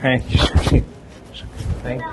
Thank you. Thank you.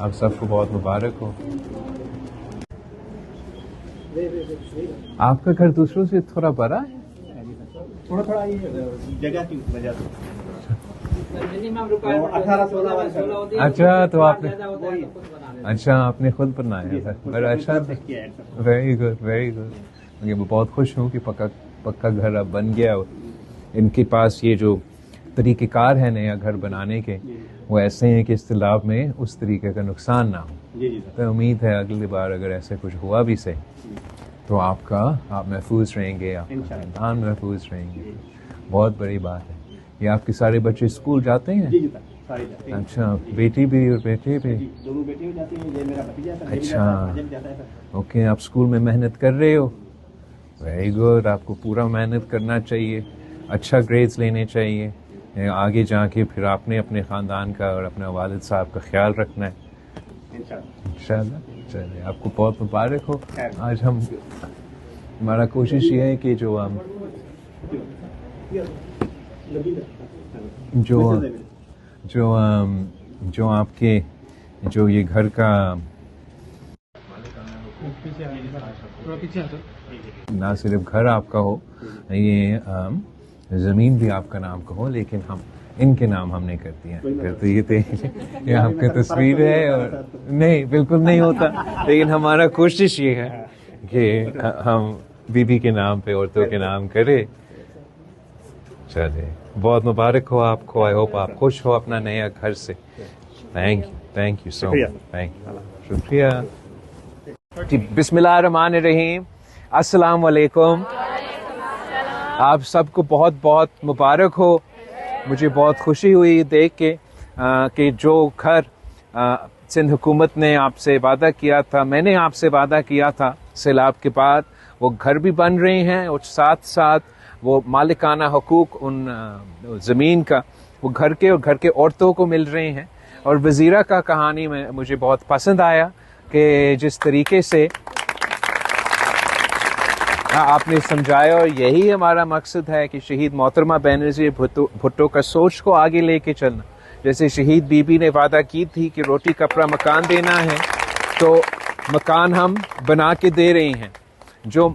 آپ سب کو بہت مبارک ہو. آپ کا گھر دوسروں سے تھوڑا بڑا ہے؟ تھوڑا جگہ کی وجہ سے. اچھا تو آپ نے آپ نے خود بنایا تھا. بڑا اچھا. Very good very good. میں بہت خوش ہوں کہ پکا گھر اب بن گیا. ان کے پاس یہ جو طریقہ کار ہے نیا گھر بنانے کے وہ ایسے ہیں کہ اصطلاح میں اس طریقے کا نقصان نہ ہو. تو امید ہے اگلی بار اگر ایسے کچھ ہوا بھی سے تو آپ محفوظ رہیں گے, آپ کا خاندان محفوظ رہیں گے. بہت بڑی بات ہے. یہ آپ کے سارے بچے اسکول جاتے ہیں؟ اچھا, بیٹی بھی اور بیٹے بھی؟ دونوں بیٹے جاتے ہیں, میرا بھتیجا ہے. اچھا اوکے. آپ اسکول میں محنت کر رہے ہو؟ Very good. آپ کو پورا محنت کرنا چاہیے, اچھا گریڈز لینے چاہیے. آگے جا کے پھر آپ نے اپنے خاندان کا اور اپنے والد صاحب کا خیال رکھنا ہے انشاءاللہ. چلیے آپ کو بہت مبارک ہو. آج ہمارا کوشش یہ ہے کہ جو آپ کے جو یہ گھر کا نہ صرف گھر آپ کا ہو, یہ زمین بھی آپ کا نام کا ہو, لیکن ہم ان کے نام ہم نہیں کرتی ہیں. یہ آپ کی تصویر ہے اور نہیں بالکل نہیں ہوتا, لیکن ہمارا کوشش یہ ہے کہ ہم بی کے نام پہ عورتوں کے نام کرے. چلے بہت مبارک ہو آپ کو. آئی ہوپ آپ خوش ہو اپنا نیا گھر سے. Thank you so much. Thank you. شکریہ. بسم اللہ الرحمن الرحیم. السلام علیکم. آپ سب کو بہت بہت مبارک ہو. مجھے بہت خوشی ہوئی دیکھ کے کہ جو گھر سندھ حکومت نے آپ سے وعدہ کیا تھا, میں نے آپ سے وعدہ کیا تھا سیلاب کے بعد, وہ گھر بھی بن رہے ہیں اور ساتھ ساتھ وہ مالکانہ حقوق ان زمین کا وہ گھر کے اور گھر کے عورتوں کو مل رہے ہیں. اور وزیرہ کا کہانی میں مجھے بہت پسند آیا کہ جس طریقے سے آپ نے سمجھایا, اور یہی ہمارا مقصد ہے کہ شہید محترمہ بینظیر بھٹو کا سوچ کو آگے لے کے چلنا. جیسے شہید بی بی نے وعدہ کی تھی کہ روٹی کپڑا مکان دینا ہے, تو مکان ہم بنا کے دے رہے ہیں. جو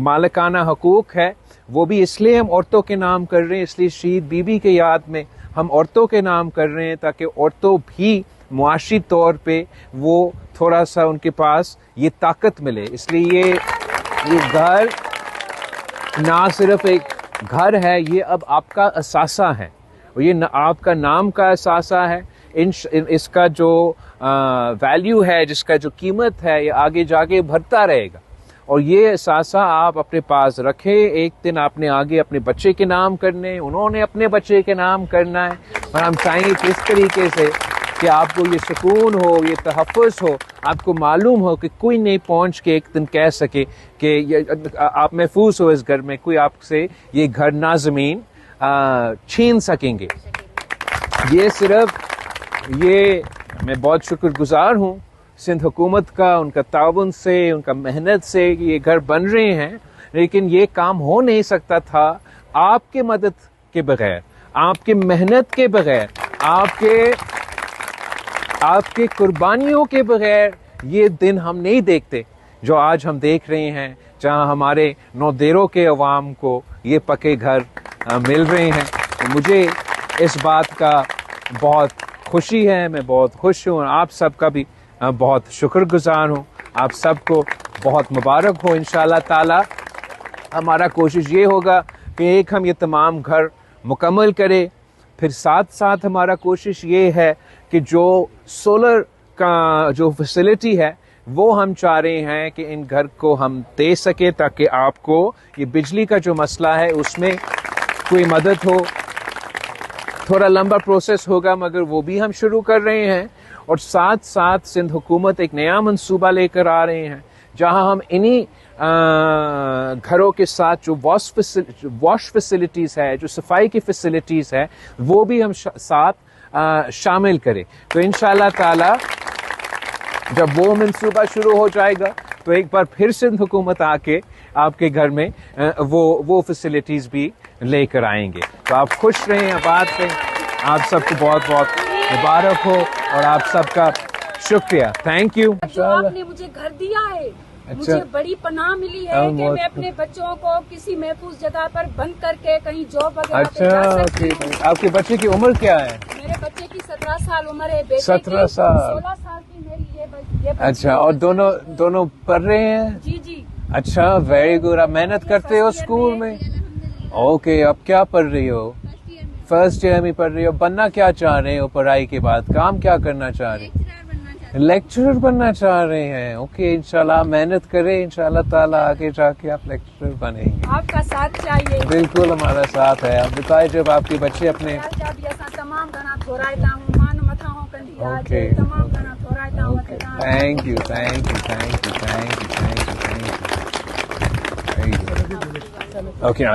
مالکانہ حقوق ہے وہ بھی اس لیے ہم عورتوں کے نام کر رہے ہیں, اس لیے شہید بی بی کے یاد میں ہم عورتوں کے نام کر رہے ہیں, تاکہ عورتوں بھی معاشی طور پہ وہ تھوڑا سا ان کے پاس یہ طاقت ملے. اس لیے یہ گھر نہ صرف ایک گھر ہے, یہ اب آپ کا اثاثہ ہے, اور یہ آپ کا نام کا اثاثہ ہے. اس کا جو ویلیو ہے, جس کا جو قیمت ہے, یہ آگے جا کے بڑھتا رہے گا. اور یہ اثاثہ آپ اپنے پاس رکھیں. ایک دن آپ نے آگے اپنے بچے کے نام کرنے, انہوں نے اپنے بچے کے نام کرنا ہے. اور ہم چاہیں گے کس طریقے سے کہ آپ کو یہ سکون ہو, یہ تحفظ ہو, آپ کو معلوم ہو کہ کوئی نہیں پہنچ کے ایک دن کہہ سکے کہ آپ محفوظ ہو اس گھر میں, کوئی آپ سے یہ گھر نہ زمین چھین سکیں گے. یہ صرف میں بہت شکر گزار ہوں سندھ حکومت کا, ان کا تعاون سے, ان کا محنت سے کہ یہ گھر بن رہے ہیں. لیکن یہ کام ہو نہیں سکتا تھا آپ کے مدد کے بغیر, آپ کے محنت کے بغیر, آپ کے قربانیوں کے بغیر. یہ دن ہم نہیں دیکھتے جو آج ہم دیکھ رہے ہیں, جہاں ہمارے نودیروں کے عوام کو یہ پکے گھر مل رہے ہیں. مجھے اس بات کا بہت خوشی ہے, میں بہت خوش ہوں, اور آپ سب کا بھی بہت شکر گزار ہوں. آپ سب کو بہت مبارک ہو. انشاءاللہ تعالی ہمارا کوشش یہ ہوگا کہ ایک ہم یہ تمام گھر مکمل کرے, پھر ساتھ ساتھ ہمارا کوشش یہ ہے کہ جو سولر کا جو فیسلٹی ہے وہ ہم چاہ رہے ہیں کہ ان گھر کو ہم دے سکیں, تاکہ آپ کو یہ بجلی کا جو مسئلہ ہے اس میں کوئی مدد ہو. تھوڑا لمبا پروسیس ہوگا, مگر وہ بھی ہم شروع کر رہے ہیں. اور ساتھ ساتھ سندھ حکومت ایک نیا منصوبہ لے کر آ رہے ہیں, جہاں ہم انہی گھروں کے ساتھ جو واش فیسلٹیز ہے, جو صفائی کی فیسلٹیز ہے, وہ بھی ہم ساتھ شامل کریں. تو انشاءاللہ تعالی جب وہ منصوبہ شروع ہو جائے گا تو ایک بار پھر سندھ حکومت آ کے آپ کے گھر میں وہ فیسلٹیز بھی لے کر آئیں گے. تو آپ خوش رہیں, آباد رہیں. آپ سب کو بہت بہت مبارک ہو, اور آپ سب کا شکریہ, تھینک یو. جو آپ نے مجھے گھر دیا ہے, مجھے بڑی پناہ ملی ہے کہ میں اپنے بچوں کو کسی محفوظ جگہ پر بند کر کے کہیں جاب وغیرہ پہ جا سکتی ہوں. آپ کے بچے کی عمر کیا ہے؟ میرے بچے کی 17 سال عمر ہے, بیٹے 17 سال. 16 سال کی میری یہ بچی. اچھا, اور دونوں پڑھ رہے ہیں؟ جی جی. اچھا, ویری گڈ. آپ محنت کرتے ہو اسکول میں؟ اوکے, اب کیا پڑھ رہی ہو؟ فرسٹ ایئر میں پڑھ رہی ہو. بننا کیا چاہ رہے ہو پڑھائی کے بعد؟ کام کیا کرنا چاہ رہے ہیں؟ لیکچرر بننا چاہ رہے ہیں. اوکے, انشاءاللہ محنت کریں, انشاءاللہ تعالیٰ آگے جا کے آپ لیکچرر بنیں گے. آپ کا ساتھ چاہیے. بالکل ہمارا ساتھ ہے. آپ بتائیں, جب آپ کے بچے اپنے تمام گنا تھوڑائتا ہوں, مان متھا ہوں کندی اوکے, تمام گنا تھوڑائتا ہوں. Thank you, thank you, thank you, thank you, thank you, thank you. Okay.